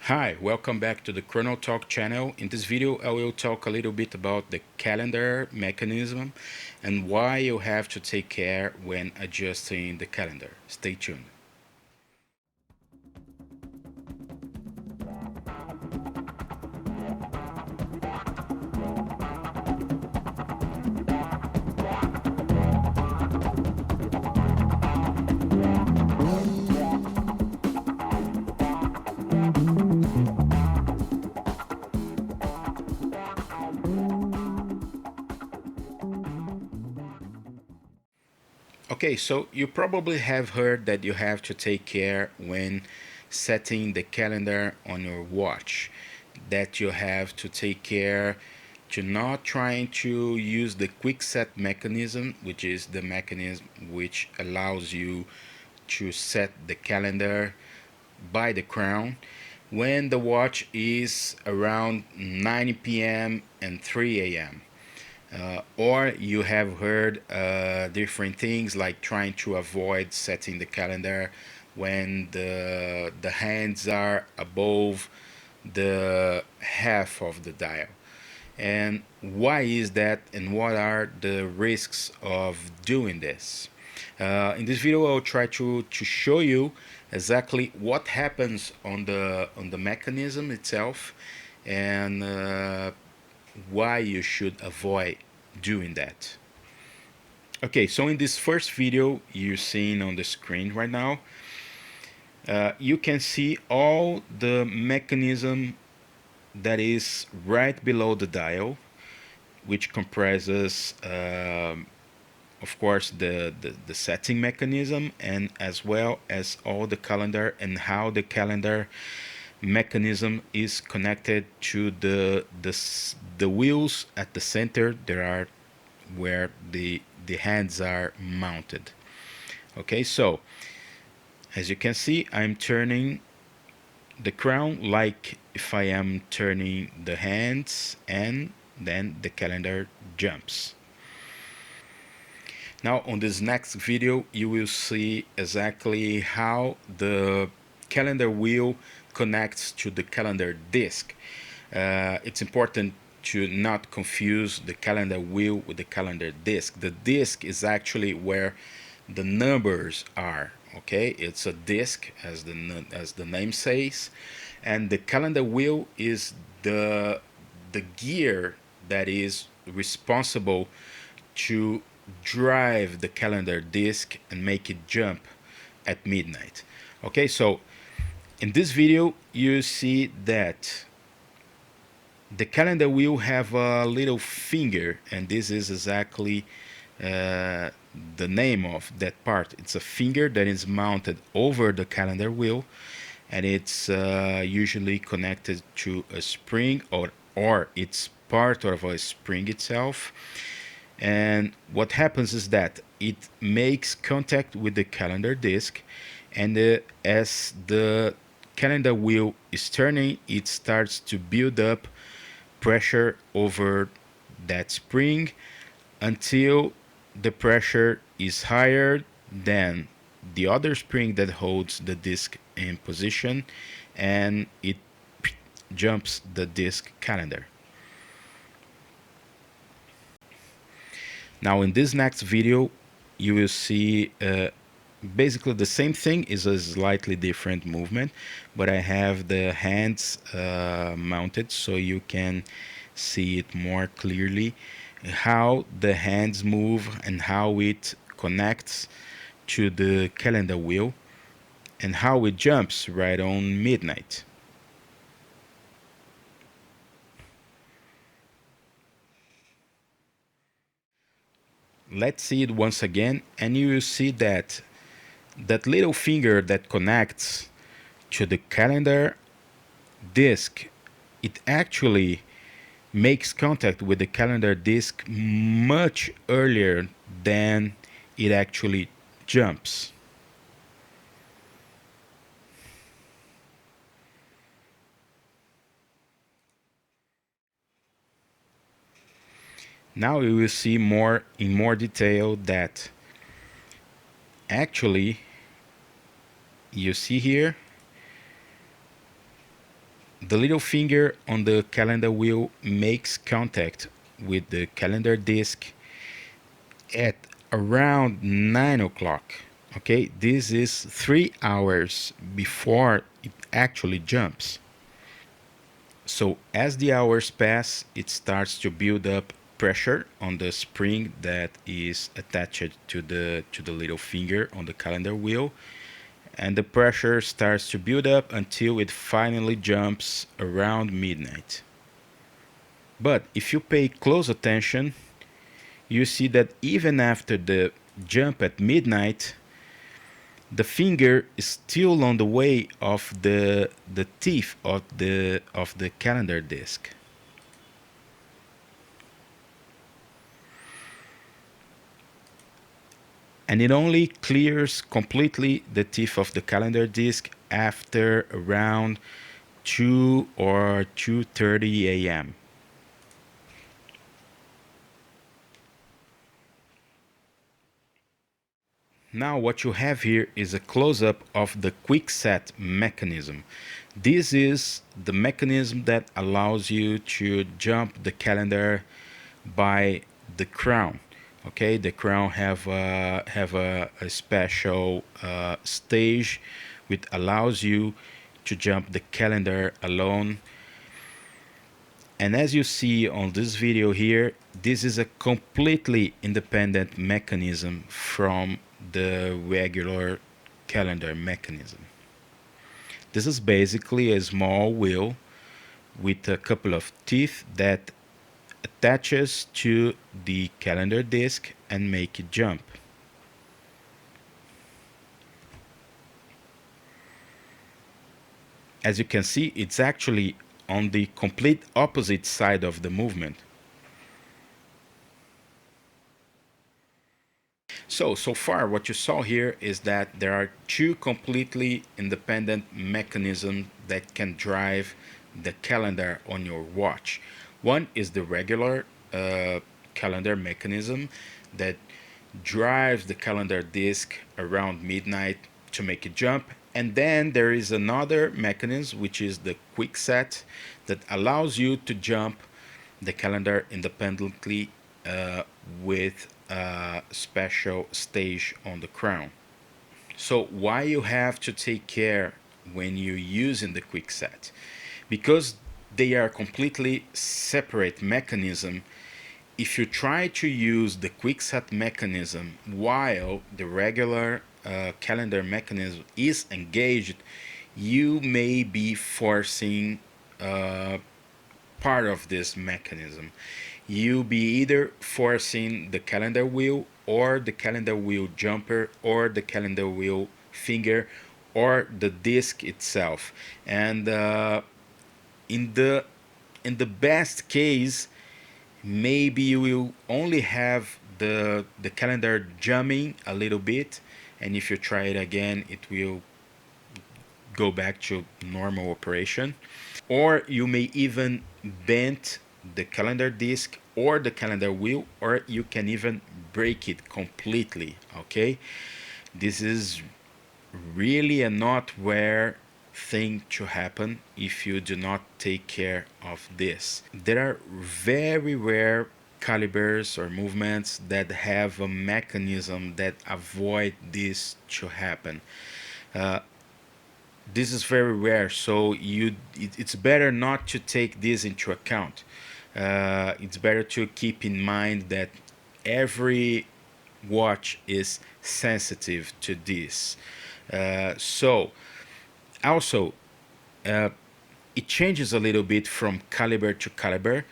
Hi, welcome back to the CHRONO TALK channel. In this video, I will talk a little bit about the calendar mechanism and why you have to take care when adjusting the calendar. Stay tuned. Okay, so you probably have heard that you have to take care when setting the calendar on your watch, that you have to take care to not trying to use the quick set mechanism, which is the mechanism which allows you to set the calendar by the crown when the watch is around 9 p.m. and 3 a.m. Or you have heard different things like trying to avoid setting the calendar when the hands are above the half of the dial. And why is that, and what are the risks of doing this? In this video, I'll try to show you exactly what happens on the mechanism itself and why you should avoid doing that. Okay, so in this first video you're seeing on the screen right now, you can see all the mechanism that is right below the dial, which comprises, of course, the setting mechanism and as well as all the calendar and how the calendar mechanism is connected to the wheels at the center. There are where the hands are mounted. Okay, so as you can see, I'm turning the crown like if I am turning the hands, and then the calendar jumps. Now on this next video you will see exactly how the calendar wheel connects to the calendar disc. It's important to not confuse the calendar wheel with the calendar disc. The disc is actually where the numbers are. Okay, it's a disc as the name says, and the calendar wheel is the gear that is responsible to drive the calendar disc and make it jump at midnight. Okay, so in this video you see that the calendar will have a little finger, and this is exactly uh, the name of that part. It's a finger that is mounted over the calendar wheel, and it's usually connected to a spring, or it's part of a spring itself. And what happens is that it makes contact with the calendar disc, and as the calendar wheel is turning, it starts to build up pressure over that spring until the pressure is higher than the other spring that holds the disc in position, and it jumps the disc calendar. Now in this next video you will see basically the same thing, is a slightly different movement, but I have the hands mounted so you can see it more clearly, how the hands move and how it connects to the calendar wheel and how it jumps right on midnight. Let's see it once again, and you will see that that little finger that connects to the calendar disc, it actually makes contact with the calendar disc much earlier than it actually jumps. Now you will see more in more detail that actually you see here The little finger on the calendar wheel makes contact with the calendar disc at around 9 o'clock. Okay, this is 3 hours before it actually jumps. So as the hours pass, it starts to build up pressure on the spring that is attached to the little finger on the calendar wheel, and the pressure starts to build up until it finally jumps around midnight. But if you pay close attention, you see that even after the jump at midnight, the finger is still on the way of the teeth of the calendar disc. And it only clears completely the teeth of the calendar disc after around 2 or 2:30 a.m. Now what you have here is a close-up of the quick set mechanism. This is the mechanism that allows you to jump the calendar by the crown. Okay, the crown have a special stage which allows you to jump the calendar alone. And as you see on this video here, this is a completely independent mechanism from the regular calendar mechanism. This is basically a small wheel with a couple of teeth that attaches to the calendar disc and make it jump. As you can see, it's actually on the complete opposite side of the movement. So far what you saw here is that there are two completely independent mechanisms that can drive the calendar on your watch. One is the regular calendar mechanism that drives the calendar disc around midnight to make it jump. And then there is another mechanism, which is the quick set, that allows you to jump the calendar independently with a special stage on the crown. So why you have to take care when you're using the quick set? Because they are completely separate mechanism. If you try to use the quick set mechanism while the regular calendar mechanism is engaged, you may be forcing part of this mechanism. You'll be either forcing the calendar wheel or the calendar wheel jumper or the calendar wheel finger or the disc itself. And in the best case, maybe you will only have the calendar jumping a little bit, and if you try it again, it will go back to normal operation. Or you may even bend the calendar disc or the calendar wheel, or you can even break it completely. Okay, this is really a not rare thing to happen if you do not take care of this. There are very rare calibers or movements that have a mechanism that avoid this to happen. This is very rare, so it's better not to take this into account. It's better to keep in mind that every watch is sensitive to this. So also, it changes a little bit from caliber to caliber.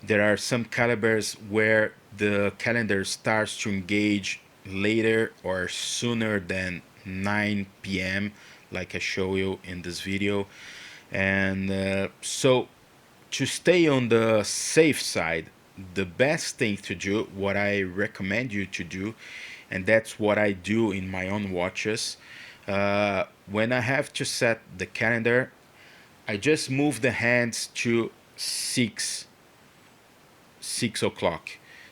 There are some calibers where the calendar starts to engage later or sooner than 9 p.m., like I show you in this video. And so to stay on the safe side, the best thing to do, what I recommend you to do, and that's what I do in my own watches, when I have to set the calendar, I just move the hands to 6 o'clock,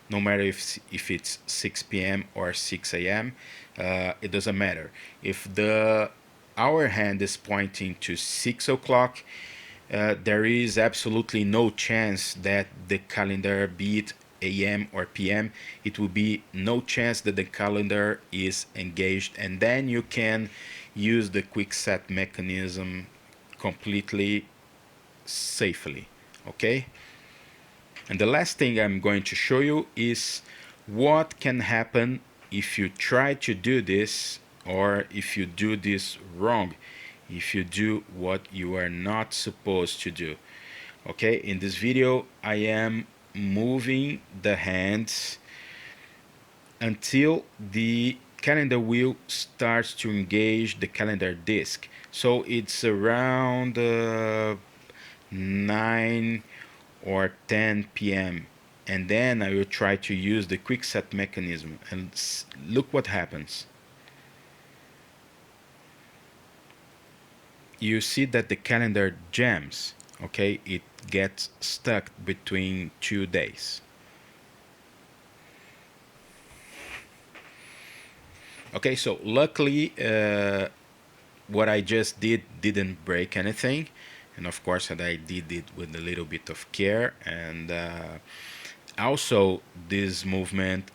no matter if it's 6 p.m. or 6 a.m. It doesn't matter. If the our hand is pointing to 6 o'clock, there is absolutely no chance that the calendar, be it AM or PM, it will be no chance that the calendar is engaged, and then you can use the quick set mechanism completely safely. Okay, and the last thing I'm going to show you is what can happen if you try to do this, or if you do this wrong, if you do what you are not supposed to do. Okay, in this video I am moving the hands until the calendar wheel starts to engage the calendar disc. So it's around 9 or 10 p.m. and then I will try to use the quick set mechanism, and look what happens. You see that the calendar jams. Okay, it gets stuck between 2 days. Okay, so luckily what I just didn't break anything, and of course that I did it with a little bit of care, and also this movement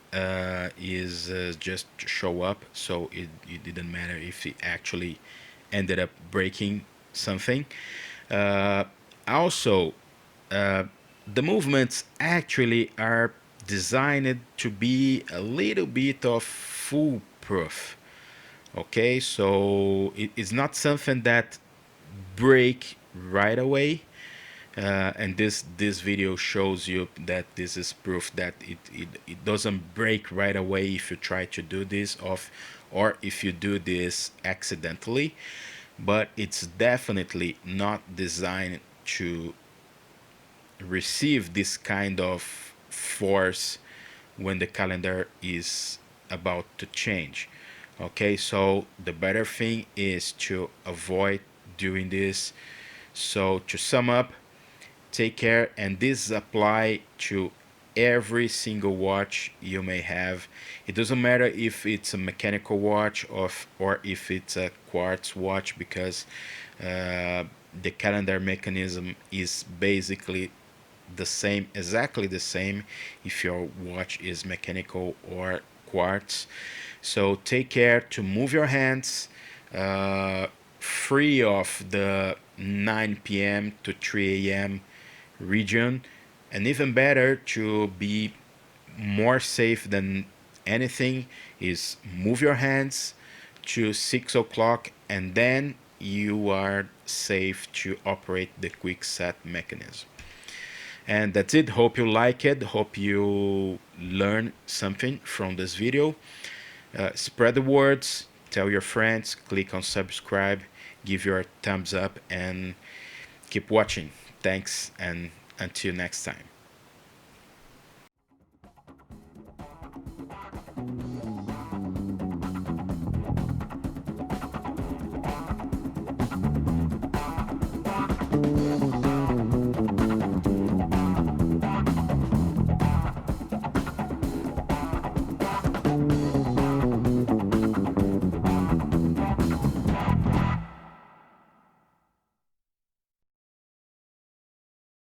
is just to show up, so it didn't matter if it actually ended up breaking something. Also, the movements actually are designed to be a little bit of foolproof. Okay, so it's not something that break right away, and this video shows you that this is proof that it doesn't break right away if you try to do this off, or if you do this accidentally, but it's definitely not designed to receive this kind of force when the calendar is about to change. Okay, so the better thing is to avoid doing this. So to sum up, take care, and this apply to every single watch you may have. It doesn't matter if it's a mechanical watch or if it's a quartz watch, because the calendar mechanism is basically the same, exactly the same, if your watch is mechanical or quartz. So take care to move your hands free of the 9 p.m. to 3 a.m. region, and even better, to be more safe than anything, is move your hands to 6 o'clock, and then you are safe to operate the quick set mechanism. And that's it. Hope you like it. Hope you learn something from this video. Spread the words, tell your friends, click on subscribe, give your thumbs up, and keep watching. Thanks, and until next time.